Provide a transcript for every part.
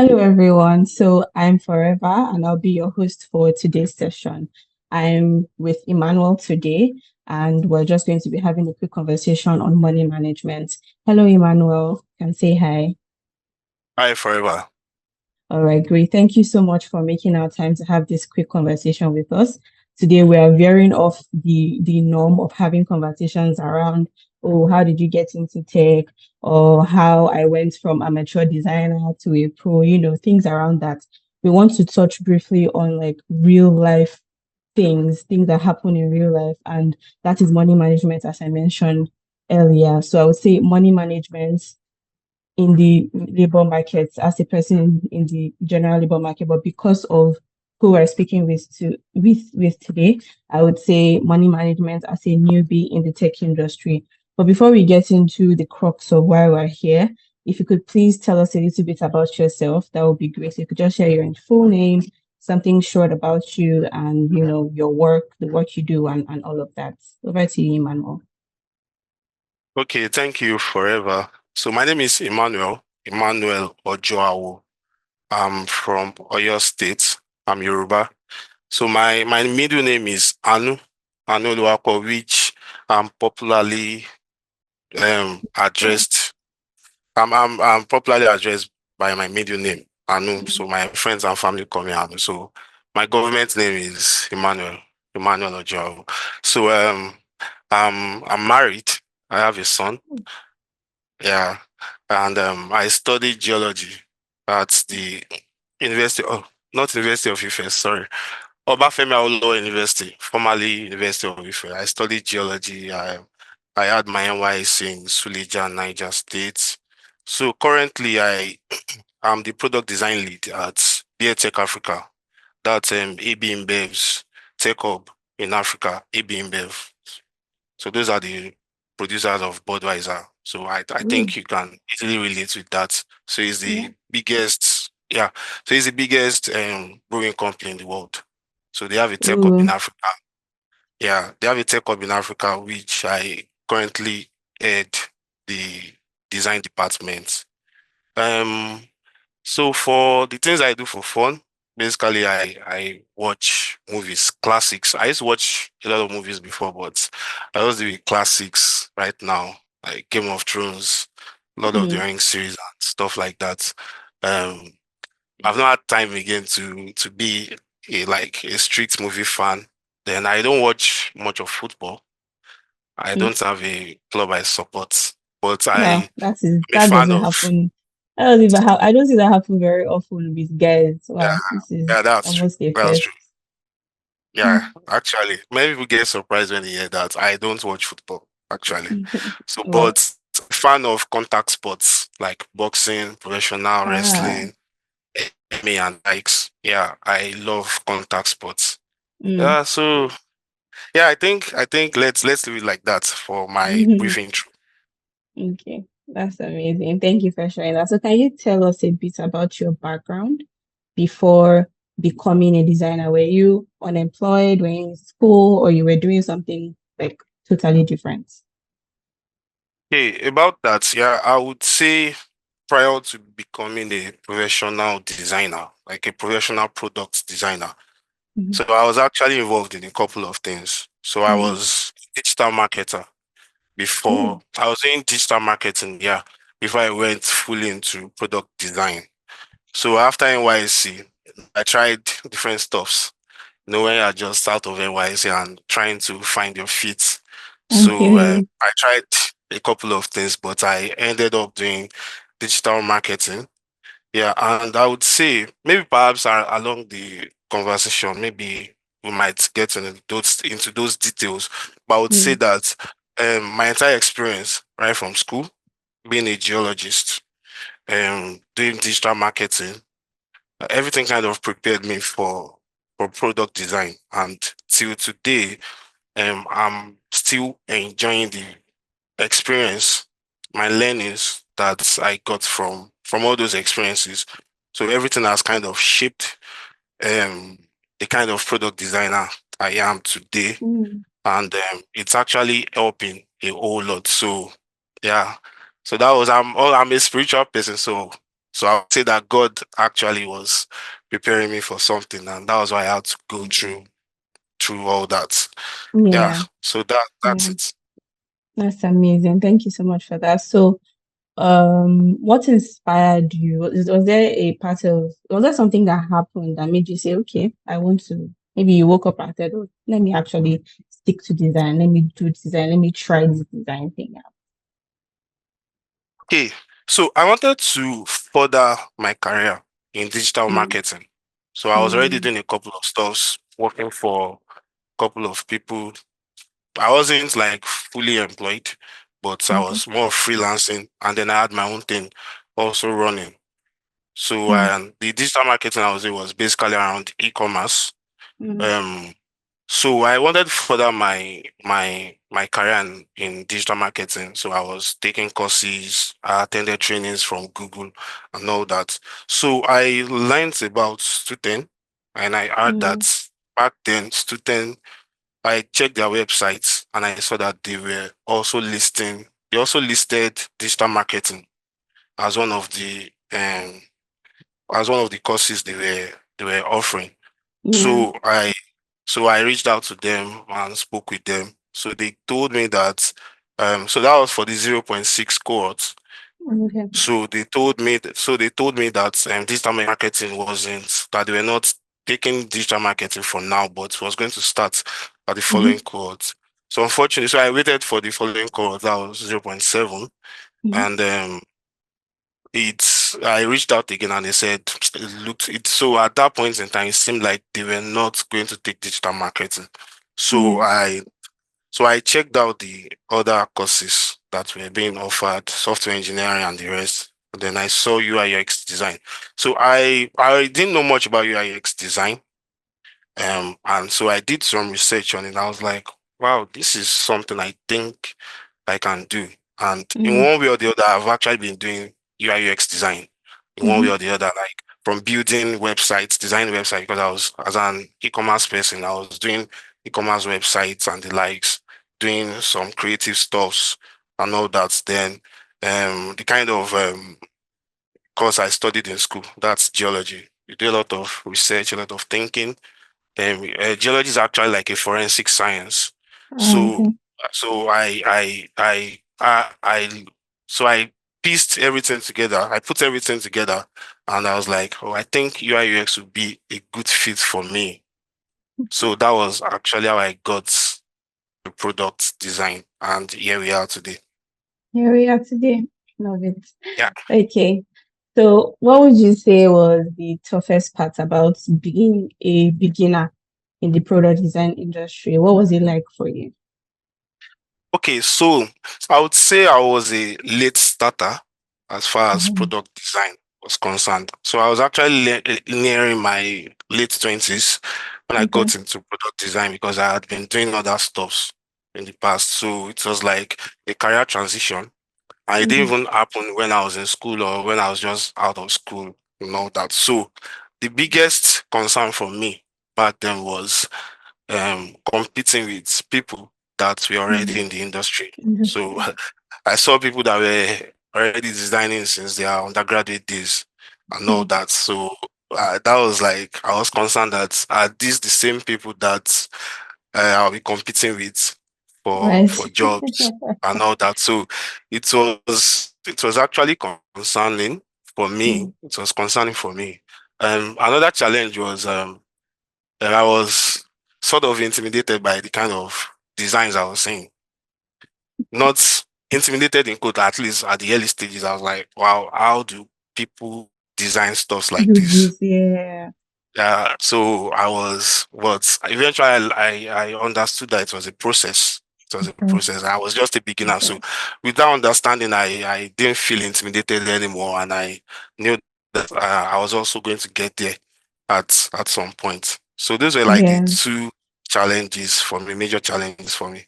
Hello, everyone. So I'm Forever, and I'll be your host for today's session. I'm with Emmanuel today, and we're just going to be having a quick conversation on money management. Hello, Emmanuel. Can say hi. Hi, forever. All right, great. Thank you so much for making our time to have this quick conversation with us. Today, we are veering off the norm of having conversations around, oh, how did you get into tech? Or how I went from amateur designer to a pro, things around that. We want to touch briefly on like real life things that happen in real life, and that is money management, as I mentioned earlier. So I would say money management in the labor market as a person in the general labor market, but because of who we're speaking with today, I would say money management as a newbie in the tech industry. But before we get into the crux of why we're here, if you could please tell us a little bit about yourself, that would be great. So you could just share your full name, something short about you, and your work, the work you do, and all of that. Over to you, Emmanuel. Okay, thank you, forever. So my name is Emmanuel, Emmanuel Ojoawo. I'm from Oyo State. I'm Yoruba. So my middle name is Anu Oluwapo, which I'm popularly addressed. I'm popularly addressed by my middle name, Anu. So my friends and family call me Anu. So my government name is Emmanuel Ojoawo. So I'm married. I have a son. Yeah, and I studied geology at the University of, not University of Ife, sorry, Obafemi Awolowo University, formerly University of Ife. I studied geology. I had my NYC in Suleja, Niger State. So currently, I am the product design lead at Beer Tech Africa. That's AB InBev's Tech Hub in Africa, AB InBev. So those are the producers of Budweiser. So I Mm, think you can easily relate with that. So it's yeah. the biggest, yeah. So it's the biggest brewing company in the world. So they have a tech hub in Oh, Africa. Yeah, they have a tech hub in Africa, which I currently head the design department. Um, so for the things I do for fun, basically I watch movies, classics. I used to watch a lot of movies before, but I also do classics right now, like Game of Thrones, Lord of the mm, Rings series and stuff like that. Um, I've not had time again to be a strict movie fan. Then I don't watch much of football. I mm. don't have a club I support, but Wow, I'm a that fan doesn't of. happen. That doesn't even I don't see that happen very often with guys. Yeah, Wow, this is yeah, that's true. almost a That's first. true. Yeah, Mm. actually, many people get surprised when they hear that. I don't watch football, actually. So, Wow. but fan of contact sports like boxing, professional Ah. wrestling, me and likes. Yeah, I love contact sports. Mm. Yeah, so yeah, I think let's do it like that for my brief intro. Okay, that's amazing. Thank you for sharing that. So, can you tell us a bit about your background before becoming a designer? Were you unemployed, were you in school, or you were doing something like totally different? Okay, about that, yeah, I would say prior to becoming a professional designer, like a professional product designer. Mhm. So I was actually involved in a couple of things. So I Mm. was a digital marketer before Oh, I was doing digital marketing, yeah, before I went fully into product design. So after NYC, I tried different stuffs. You know, when you're just out of NYC and trying to find your feet. So okay. I tried a couple of things, but I ended up doing digital marketing. Yeah, and I would say maybe perhaps along the conversation, maybe we might get into those details. But I would say Mm. that my entire experience, right from school, being a geologist, doing digital marketing, everything kind of prepared me for product design. And till today, I'm still enjoying the experience, my learnings that I got from all those experiences. So everything has kind of shaped um the kind of product designer I am today. Mm. And it's actually helping a whole lot. So yeah. So that was I'm a spiritual person. So So I would say that God actually was preparing me for something, and that was why I had to go through all that. Yeah, Yeah, so that's yeah, it. that's amazing. Thank you so much for that. So, what inspired you? Was there a was there something that happened that made you say, okay, I want to, maybe you woke up and said, oh, let me actually stick to design, let me do design, let me try this design thing out. Okay, so I wanted to further my career in digital Mm, marketing. So I was already mm, doing a couple of stuffs, working for a couple of people. I wasn't like fully employed, but I okay. was more freelancing, and then I had my own thing also running. So Mm, the digital marketing I was doing was basically around e-commerce. mm, Um, so I wanted to further my career in digital marketing. So I was taking courses, I attended trainings from Google and all that. So I learned about Student, and I heard mm, that back then Student, I checked their websites and I saw that they also listed digital marketing as one of the courses they were offering. yeah, So I reached out to them and spoke with them. So they told me that so that was for the zero point 0.6 cohort. okay. So they told me that digital marketing wasn't that they were not taking digital marketing for now, but was going to start at the following Mm-hmm, cohort. So unfortunately, so I waited for the following cohort, that was zero point 0.7, mm-hmm, and it's I reached out again and they said it looked it so at that point in time it seemed like they were not going to take digital marketing. So yeah, I checked out the other courses that were being offered, software engineering and the rest. And then I saw UI UX design. So I didn't know much about UI UX design. And so I did some research on it. I was like, wow, this is something I think I can do. And in mm, one way or the other, I've actually been doing UI UX design in one way mm-hmm, or the other, like from building websites, design websites, because I was, as an e-commerce person, I was doing e-commerce websites and the likes, doing some creative stuffs and all that. Then the kind of course I studied in school, that's geology. You do a lot of research, a lot of thinking. Geology is actually like a forensic science. So, okay. so so I pieced everything together. I put everything together, and I was like, oh, I think UI UX would be a good fit for me. So that was actually how I got the product design, and here we are today. Here we are today. Love it. Yeah. Okay. So, what would you say was the toughest part about being a beginner in the product design industry? What was it like for you? Okay, so I would say I was a late starter as far as Mhm, product design was concerned. So I was actually nearing my late 20s when I okay. got into product design because I had been doing other stuffs in the past. So it was like a career transition. And it didn't Okay. even happen when I was in school or when I was just out of school and all that. So the biggest concern for me back then was competing with people that were already Mm, in the industry. So industry. I saw people that were already designing since their undergraduate days and all Mm, that. So that was like I was concerned that are these the same people that I'll be competing with right. for jobs and all that. So it was actually concerning for me. Mm, It was concerning for me. Another challenge was I was sort of intimidated by the kind of designs I was seeing. Not intimidated in quote, at least at the early stages. I was like, wow, how do people design stuff like do this? this, yeah. Yeah, so but eventually I understood that it was a process. It was a process. I was just a beginner. So Process. with that understanding, I didn't feel intimidated anymore. And I knew that I was also going to get there at some point. So those were like the Yeah. two challenges for me, major challenges for me.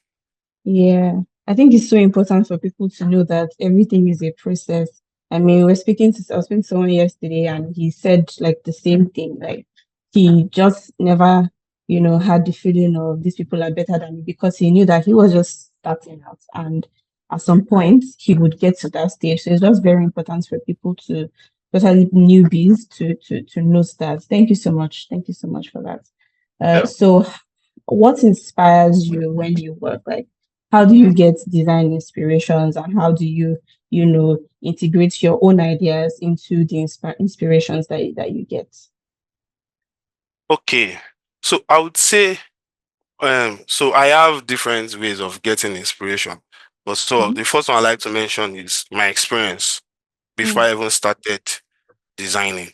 Yeah, I think it's so important for people to know that everything is a process. I mean, I was speaking to someone yesterday and he said like the same thing. Like he just never, had the feeling of these people are better than me because he knew that he was just starting out and at some point he would get to that stage. So it's just very important for people to especially newbies to know that. Thank you so much. Thank you so much for that. Yeah. So what inspires you when you work? Like, how do you get design inspirations, and how do you, integrate your own ideas into the inspirations that you get? Okay. So I would say so I have different ways of getting inspiration. But so Mhm. the first one I like to mention is my experience before Mm, I even started designing.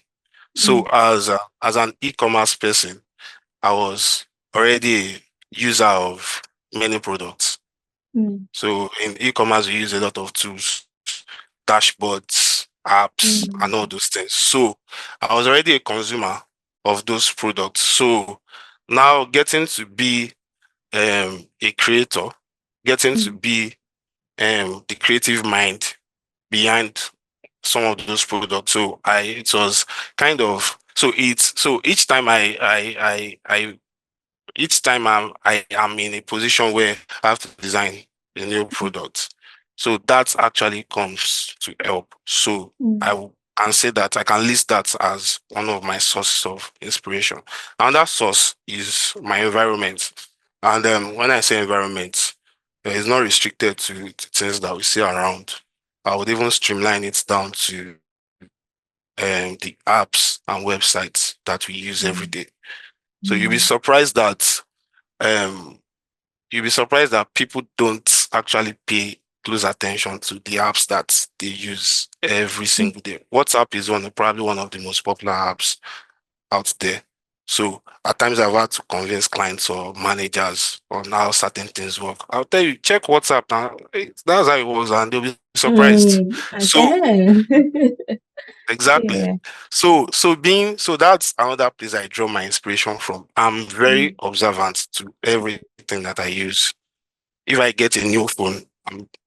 So mm, as an e-commerce person, I was already a user of many products. mm, So in e-commerce, we use a lot of tools, dashboards, apps, and all mm, those things. So I was already a consumer of those products. So now getting to be a creator, getting to mm, be the creative mind behind some of those products. So I it was kind of so it's so each time I am in a position where I have to design a new product. So that actually comes to help. So mm, can say that I can list that as one of my sources of inspiration. And that source is my environment. And when I say environment, it's not restricted to things that we see around. I would even streamline it down to the apps and websites that we use every mm, day. So mm, um you'll be surprised that people don't actually pay close attention to the apps that they use every mm, single day. WhatsApp is probably one of the most popular apps out there. So at times I've had to convince clients or managers on how certain things work. I'll tell you, check WhatsApp now. That's how it was, and they'll be surprised. So okay. exactly. Yeah. So that's another place I draw my inspiration from. I'm very Mm, observant to everything that I use. If I get a new phone,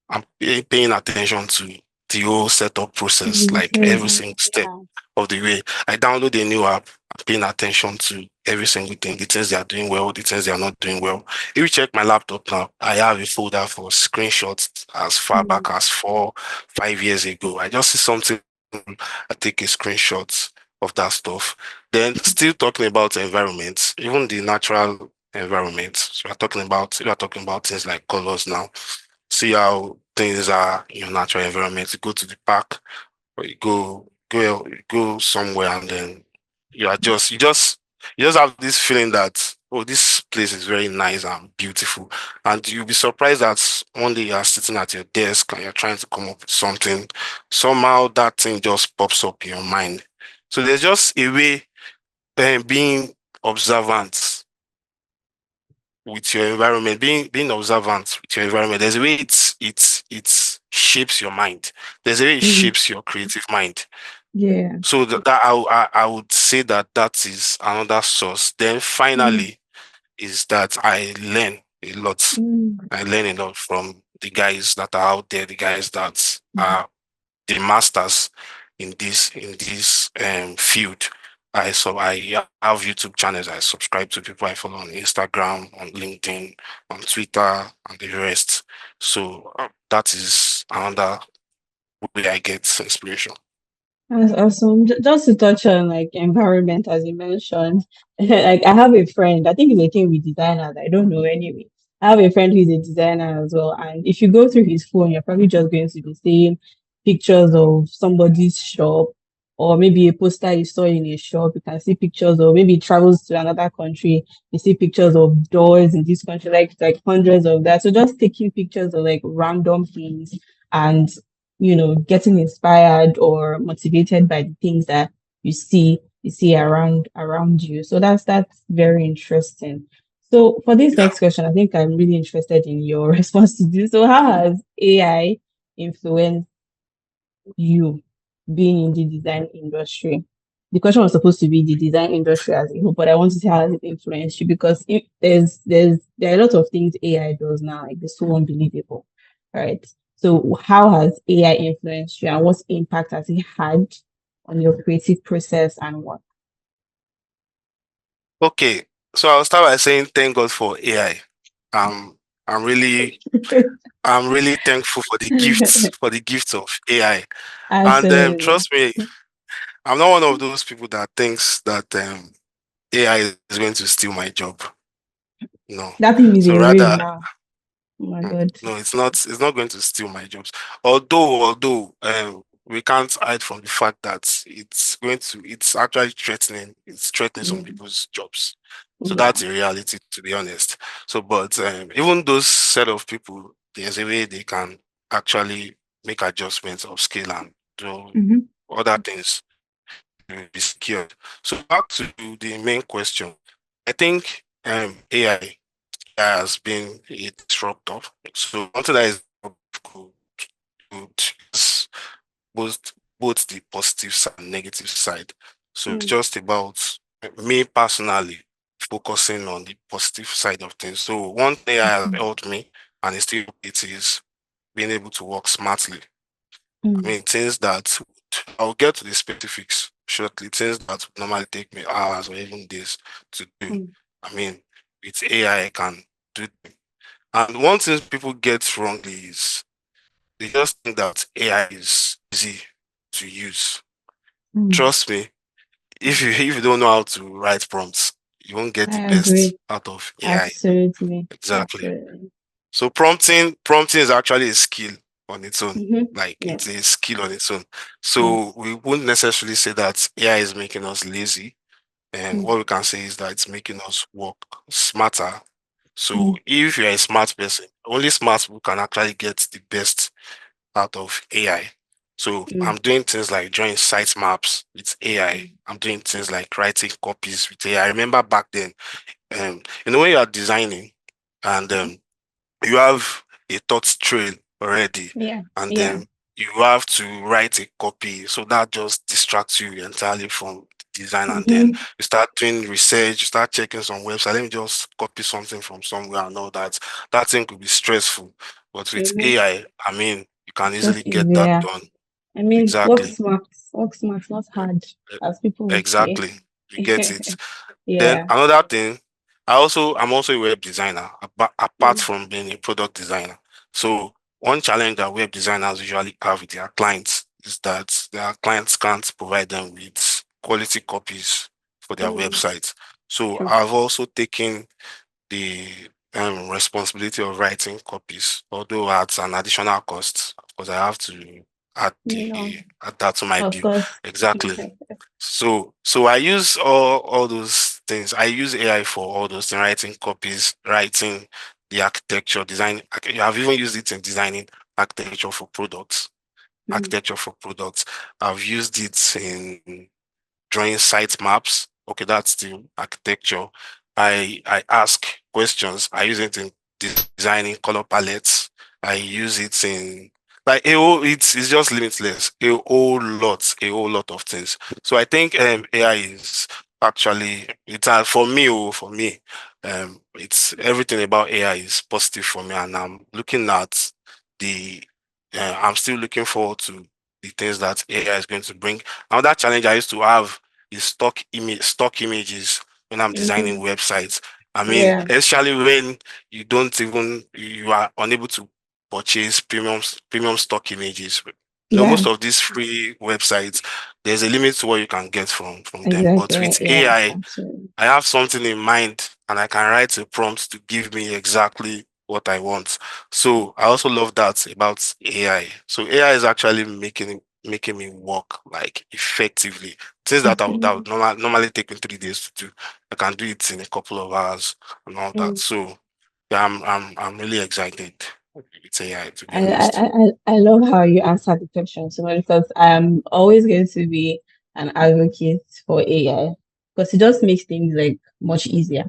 I'm paying attention to the whole setup process, like every mm, single step yeah. of the way. I download a new app, I'm paying attention to every single thing, the things they are doing well, the things they are not doing well. If you check my laptop now, I have a folder for screenshots as far back Mm, as 5 years ago. I just see something, I take a screenshot of that stuff. Then still talking about environments, even the natural environment. So we are talking about things like colors now. See how things are in your natural environment. You go to the park or you go somewhere and then you are just you just have this feeling that, oh, this place is very nice and beautiful. And you'll be surprised that one day you are sitting at your desk and you're trying to come up with something. Somehow that thing just pops up in your mind. So there's just a way being observant with your environment, being observant with your environment. There's a way it shapes your mind. There's a way it mm, shapes your creative mind. yeah. So I would say that that is another source. Then Mm, finally is that I learn a lot. mm, I learn a lot from the guys that are out there, the guys that mm. are the masters in this field. I have YouTube channels. I subscribe to people I follow on Instagram, on LinkedIn, on Twitter, and the rest. So that is another way I get inspiration. That's awesome. Just to touch on like environment, as you mentioned, like I have a friend, I think it's a thing with designers. I don't know anyway. I have a friend who's a designer as well. And if you go through his phone, you're probably just going to be seeing pictures of somebody's shop, or maybe a poster you saw in a shop. You can see pictures, or maybe he travels to another country, you see pictures of doors in this country, like hundreds of that. So just taking pictures of like random things, and getting inspired or motivated by the things that you see around you. So that's very interesting. So for this Yeah. next question, I think I'm really interested in your response to this. So how has AI influenced you being in the design industry? The question was supposed to be the design industry as a whole, but I want to see how has it influenced you, because there are a lot of things AI does now, like it's so unbelievable, right? So how has AI influenced you, and what impact has it had on your creative process and work? Okay. So I'll start by saying thank God for AI. Um, I'm really I'm really thankful for the gifts of AI. And Absolutely. trust me, I'm not one of those people that thinks that AI is going to steal my job. No. That thing is So a race rather, now. Oh my God. no, it's not going to steal my jobs. Although we can't hide from the fact that it's actually threatening, it's threatening some Mm, people's jobs. So yeah. that's a reality, to be honest. So, but even those set of people, there's a way they can actually make adjustments of skill and do Mm-hmm. other things to be secured. So back to the main question, I think AI has been a disruptor. So something that is could use both the positive side and negative side. So it's Mm, just about me personally focusing on the positive side of things. So one thing AI has helped me, and it is being able to work smartly. I mm, mean, things that I'll get to the specifics shortly. Things that would normally take me hours or even days to do. mm, I mean, with AI, I can do them. And one thing people get wrongly is they just think that AI is easy to use. mm. Trust me, if you don't know how to write prompts, you won't get the I best agree. out of AI. Absolutely. Exactly. Absolutely. So prompting is actually a skill on its own. Mm-hmm. Like Yeah. it's a skill on its own. Mm, So we wouldn't necessarily say that AI is making us lazy. And mm, what we can say is that it's making us work smarter. So mm, if you're a smart person, only smart people can actually get the best out of AI. So mm, I'm doing things like drawing site maps with AI. mm, I'm doing things like writing copies with AI. I remember back then, when you are designing and you have a thought trail already, yeah. and Yeah. then you have to write a copy. So that just distracts you entirely from the design. And then Mm-hmm. you start doing research, you start checking some website. Let me just copy something from somewhere and all that. That thing could be stressful. But with Mm-hmm. AI, I mean, you can It's just easily get that easier. done. I mean, Exactly. work smart, not E- hard, as people would say. Exactly. You get it. Then Yeah. another thing, I'm also a web designer, apart Mm, from being a product designer. So one challenge that web designers usually have with their clients is that their clients can't provide them with quality copies for their mm, websites. So true. I've also taken the responsibility of writing copies, although at an additional cost, because I have to No, add that to my of bill. course. Exactly. So I use all those things. I use AI for all those things, writing copies, writing the architecture, design. I've even used it in designing architecture for products. Mm, Architecture for products. I've used it in drawing site maps. Okay, that's the architecture. I ask questions. I use it in designing color palettes. I use it in like it's just limitless. A whole lot of things. So I think AI is actually it's for me, it's everything about AI is positive for me, and I'm looking at the I'm still looking forward to the things that AI is going to bring. Another challenge I used to have is stock images when I'm designing mm, websites. I mean, yeah. especially when you are unable to purchase premium stock images. Yeah. Most of these free websites, there's a limit to what you can get from them. But Exactly. with Yeah. AI, Absolutely. I have something in mind and I can write a prompt to give me exactly what I want. So I also love that about AI. So AI is actually making me work like effectively. Things that would Absolutely. normally take me 3 days to do. I can do it in a couple of hours and all that. Mm. So yeah, I'm really excited with AI, to be I, I, honest. I love how you answer the question so much because I'm always going to be an advocate for AI because it just makes things like much easier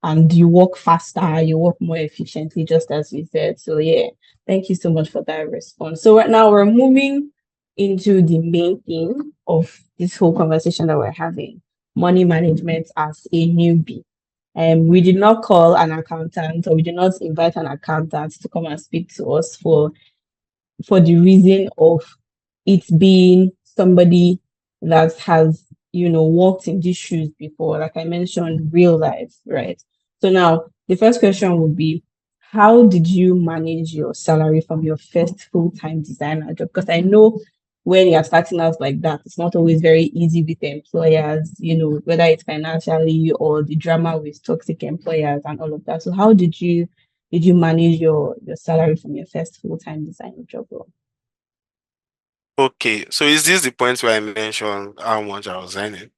and you work faster, you work more efficiently, just as we said. So yeah, thank you so much for that response. So right now we're moving into the main theme of this whole conversation that we're having, money management as a newbie. We did not call an accountant or we did not invite an accountant to come and speak to us for the reason of it being somebody that has, walked in these shoes before, like I mentioned, real life, right? So now the first question would be, how did you manage your salary from your first full-time designer job? Because I know when you're starting out like that, it's not always very easy with employers, whether it's financially or the drama with toxic employers and all of that. So how did you manage your salary from your first full-time design job role? Okay, so is this the point where I mentioned how much I was earning?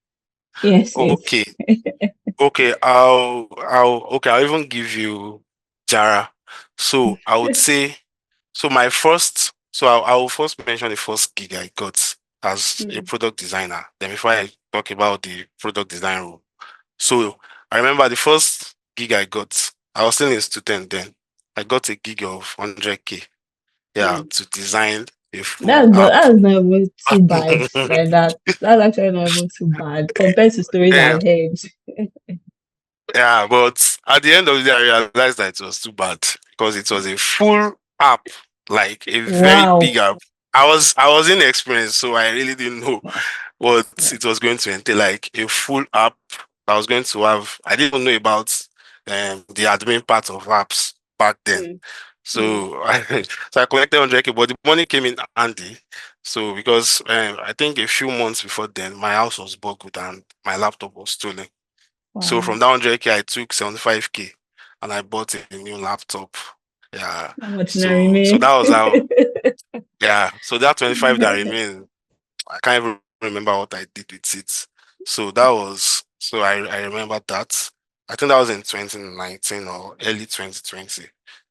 Yes, yes. Okay, okay, I'll even give you Jara. So I would say, so my first, so I will first mention the first gig I got as a Mm, product designer. Then before I talk about the product design role. So I remember the first gig I got, I was still a student then. I got a gig of 100K, yeah, mm. to design a full That's not app. that's not even too bad like that. That's actually not even too bad compared to stories Yeah, I've heard. yeah, but at the end of the day, I realized that it was too bad because it was a full app, like a very big Wow. app. I was inexperienced, so I really didn't know what Wow. it was going to entail, like a full app. I was going to have. I didn't know about the admin part of apps back then. Mm, mm, So I collected 100K, but the money came in handy. So because I think a few months before then, my house was burgled and my laptop was stolen. So wow. from that 100K, I took 75K and I bought a new laptop. Yeah. How much now So remain? that was how. Yeah. So that 25 that remained, I can't even remember what I did with it. So that was, so I remember that. I think that was in 2019 or early 2020.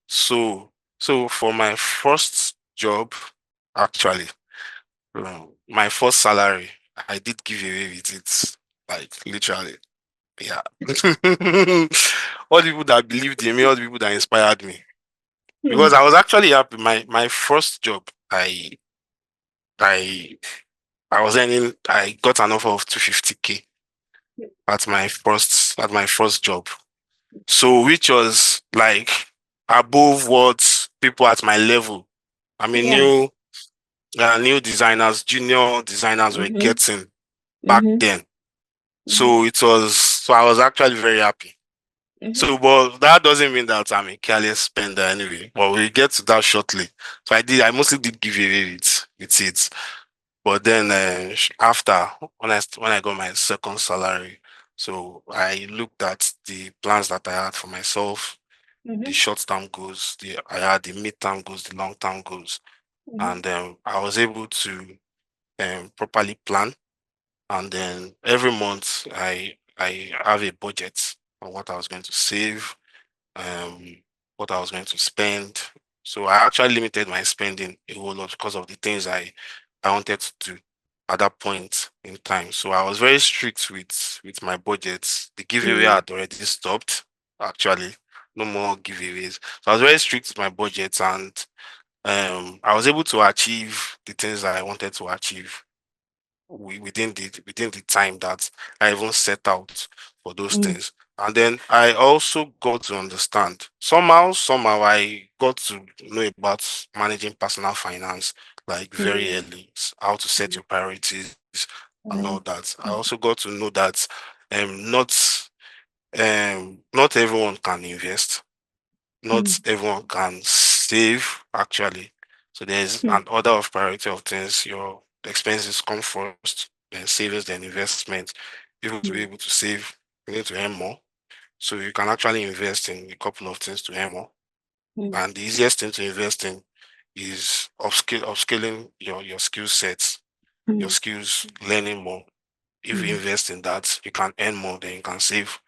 So so for my first job, actually, my first salary, I did give away with it, like literally. Yeah. All the people that believed in me, all the people that inspired me. Because Hmm, I was actually happy. My first job, I I was earning, I got an offer of 250K at my first job. So which was like above what people at my level, I mean yeah. new designers, junior designers were Mm-hmm. getting back Mm-hmm. then. Mm-hmm. So I was actually very happy. Mm-hmm. So, but that doesn't mean that I'm a careless spender anyway. But we'll get to that shortly. So I mostly did give away with it. But then after, when I got my second salary, so I looked at the plans that I had for myself, the Mm-hmm. short-term goals, I had the mid-term goals, the long-term goals, Mm-hmm. and I was able to properly plan. And then every month I have a budget on what I was going to save, um, what I was going to spend. So I actually limited my spending a whole lot because of the things I wanted to do at that point in time. So I was very strict with my budgets. The giveaway Mm, had already stopped, actually. No more giveaways. So I was very strict with my budgets and I was able to achieve the things that I wanted to achieve within the time that I even set out for those mm, things. And then I also got to understand somehow I got to know about managing personal finance like very mm, early, how to set mm. your priorities and all Wow. that. I also got to know that um not not everyone can invest, Mm, not everyone can save actually. So there's mm, an order of priority of things. Your expenses come first, then savings, then investment. If you want to be mm, able to save, you need to earn more. So you can actually invest in a couple of things to earn more. mm, And the easiest thing to invest in is upscaling your skill sets, your mm, skills, learning more. If you mm, invest in that, you can earn more, then you can save,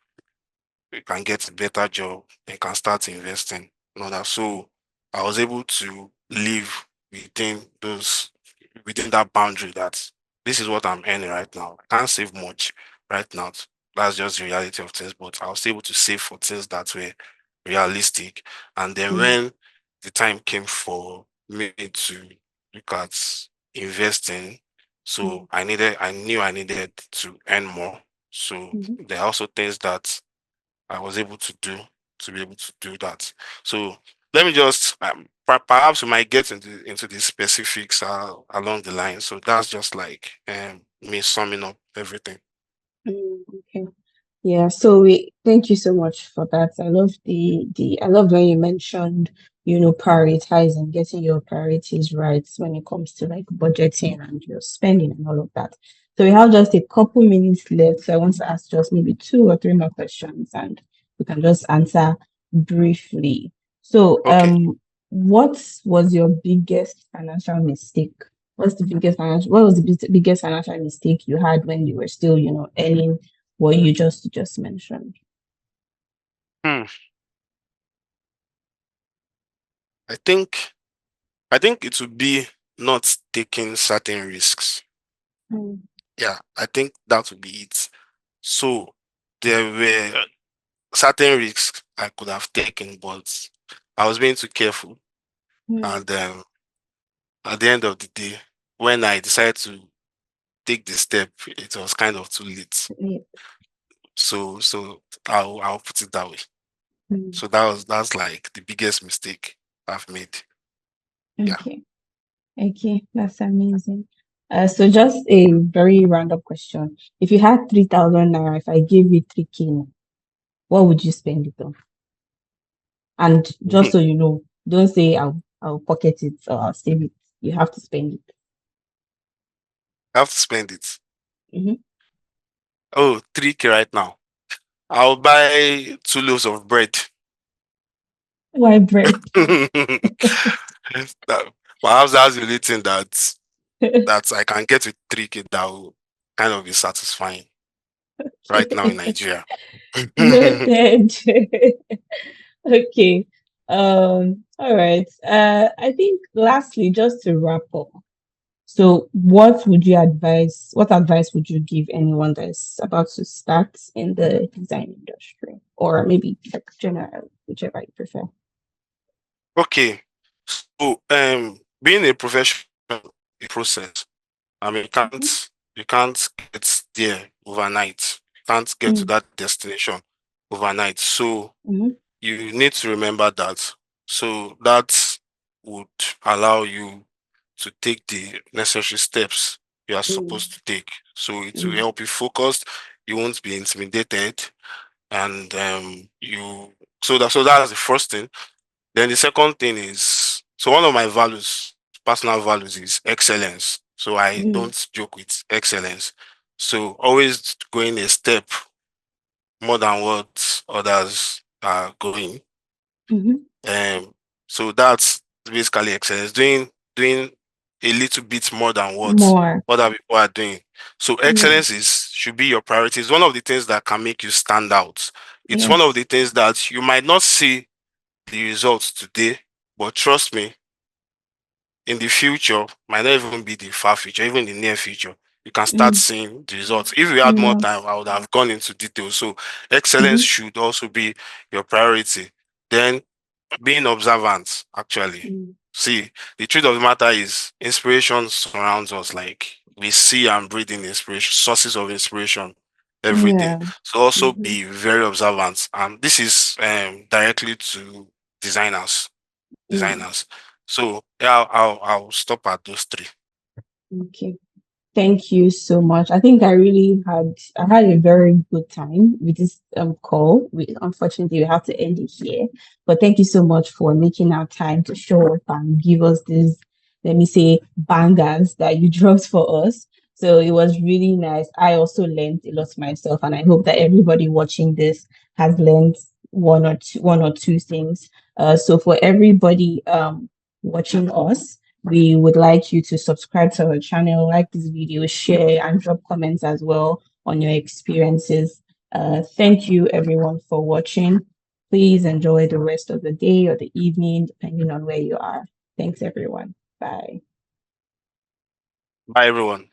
you can get a better job, and can start investing and all that. So I was able to live within within that boundary that this is what I'm earning right now. I can't save much right now. That's just the reality of things. But I was able to save for things that were realistic. And then mm, when the time came for me to look at investing, so mm, I knew I needed to earn more. So mhm, there are also things that I was able to do to be able to do that. So let me just perhaps we might get into the specifics along the line. So that's just like me summing up everything. Okay. Yeah, so thank you so much for that. I love when you mentioned prioritizing, getting your priorities right when it comes to like budgeting and your spending and all of that. So we have just a couple minutes left. So I want to ask just maybe two or three more questions and we can just answer briefly. So Okay. what was your biggest financial mistake? What was the biggest financial mistake you had when you were still, earning what you just mentioned? Hmm. I think I think it would be not taking certain risks. Mm, Yeah, I think that would be it. So there were certain risks I could have taken, but I was being too careful. mm, And at the end of the day, when I decided to take the step, it was kind of too late. yeah, So I'll put it that way. mm, So that's like the biggest mistake I've made. Yeah. okay. Okay, that's amazing. So just a very random question. If you had 3,000 naira, if I gave you 3K, now, what would you spend it on? And just so you know, don't say I'll pocket it or I'll save it. You have to spend it. I have to spend it. Hmm. Oh, 3K right now. I'll buy 2 loaves of bread. Why bread? That, perhaps that's the only thing that I can get with 3K that will kind of be satisfying right now in Nigeria. Noted. Okay. All right. I think lastly, just to wrap up. So, what advice would you give anyone that's about to start in the design industry, or maybe like general, whichever you prefer? Okay, so being a professional a process. I mean, Mhm, you can't get there overnight. You can't get to mm, that destination overnight. So mhm, you need to remember that. So that would allow you to take the necessary steps you are mm, supposed to take. So it will mm, help you focus. You won't be intimidated, and that's the first thing. Then the second thing is, so one of my values, personal values, is excellence. So I mm, don't joke with excellence. So always going a step more than what others are going. mhm. Um, so that's basically excellence. Doing a little bit more than what More. other people are doing. So Yeah. excellence is should be your priority. It's one of the things that can make you stand out. It's one of Yes. the things that you might not see the results today, but trust me, in the future, might not even be the far future, even the near future, you can start Mm, seeing the results. If we had more yeah. time, I would have gone into detail. So excellence Mhm, should also be your priority. Then being observant, actually. mm, See, the truth of the matter is inspiration surrounds us. Like we see and breathe in inspiration, sources of inspiration every day. yeah. So also Mhm, be very observant. And this is directly to designers. mm, Designers. So yeah, I'll stop at those three. okay. Thank you so much. I had a very good time with this call. Unfortunately we have to end it here. But thank you so much for making our time to show up and give us these, let me say, bangers that you dropped for us. So it was really nice. I also learned a lot myself, and I hope that everybody watching this has learned one or two things. So for everybody watching us, we would like you to subscribe to our channel, like this video, share, and drop comments as well on your experiences. Thank you, everyone, for watching. Please enjoy the rest of the day or the evening, depending on where you are. Thanks, everyone. Bye. Bye everyone.